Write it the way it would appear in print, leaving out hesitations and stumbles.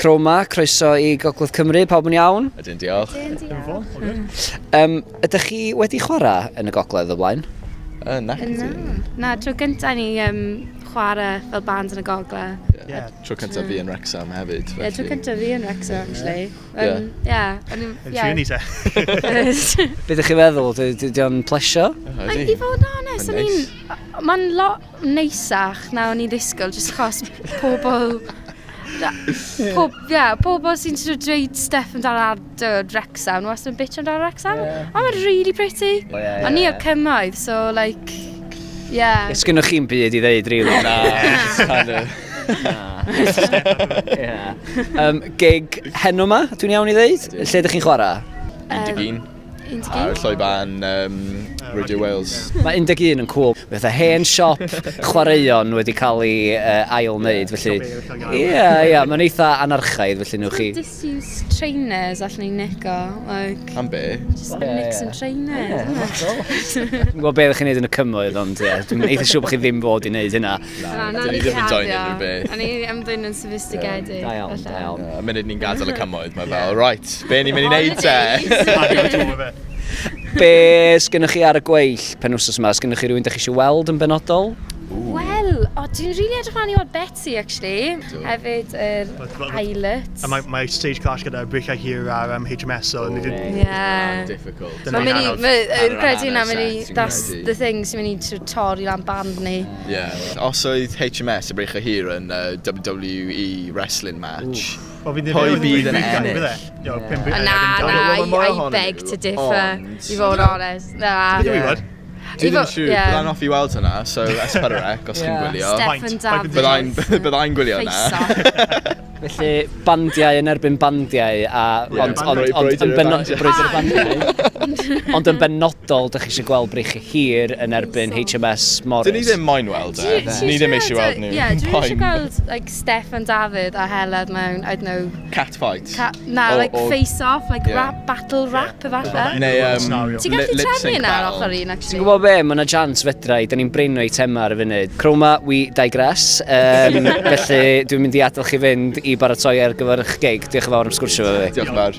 Croma, croeso I Gogledd Cymru, pawb yn iawn. Ydyn, diolch. Ydych chi wedi chwarae yn y Gogledd o blaen? Na, tro gyntaf ni chwarae fel band yn y Gogledd. Tro cyntaf fi yn Wrexham hefyd. Ie, tro gyntaf fi yn Wrexham, actually. Trini te. Beth ydych chi feddwl? Ydy o'n plesio? I fod yn onest, mae'n lot neisach na o'n i ddisgwyl, jyst achos pobl... pobl sy'n dweud stuff amdano Wrexham, nhw wastad yn bitch amdano Wrexham. Ond mae'n really pretty. Ond ni o'r cymoedd, so like, yeah. Sgynnoch chi'n byd I ddeud, really? Gig henw ma, dwi'n iawn I ddeud? Lle ydych chi'n chwarae? Undegin. Ar Lloeban, Radio Wales. Mae 11 yn cool. Fydd y hen siop chwaraeon wedi cael ei ail-wneud, felly... Ie, mae'n eitha anarchaidd, felly nhw chi... Disused trainers allan ni'n nico, like... Am be? Just mix and trainers. Dwi'n gwybod beth ydych chi'n neud yn y cymoedd, ond dwi'n eitha siŵr bod chi ddim bod I wneud hynna. Dyn ni ddim yn join unrhyw beth. A ni am ddyn yn sophisticated. Da iawn. Y munud ni'n gadael y cymoedd, mae fel, right, be ni'n mynd I wneud te? Be sgynnoch chi ar y gweill pen wsos yma? Sgynnoch chi rhywun ydych chi eisiau weld yn benodol? Wel, dwi'n really edrych fan I weld Betsy, actually. Hefyd yr pilot. Mae stage clash gyda Brychau Hir ar HMS, so... Yeah. Difficult. Mae'n credu na, that's the thing sy'n mynd I torri lan band ni. Yeah. Os oedd HMS y Brychau Hir yn WWE wrestling match, pwy bydd yn ennill? I beg to differ, I fod honest. Dwi ddim siŵr, byddai'n offi weld hwnna, so Esparrec, os chi'n gwylio. Steffan David. Byddai'n gwylio hwnna. Felly bandiau yn erbyn bandiau, ond yn benodol, dych chi eisiau gweld Brychau Hir yn erbyn HMS Morris. Dyn ni ddim moyn weld e, ni ddim eisiau weld nhw. Ie, dwi'n eisiau gweld Steffan David a Heledd mewn, I don't know... Catfight. Face-off, battle rap efalle. Neu Ti'n gallu trefnu yna ar ochr un, actually? Ti'n gwybod be, mae yna jans fedra I, da ni'n breinio I tema ar y funud. Croma, we digress. Felly, dwi'n mynd I adael chi fynd I baratoi ar gyfer eich gig. Diolch yn fawr am sgwrsio fo fi. Diolch yn fawr.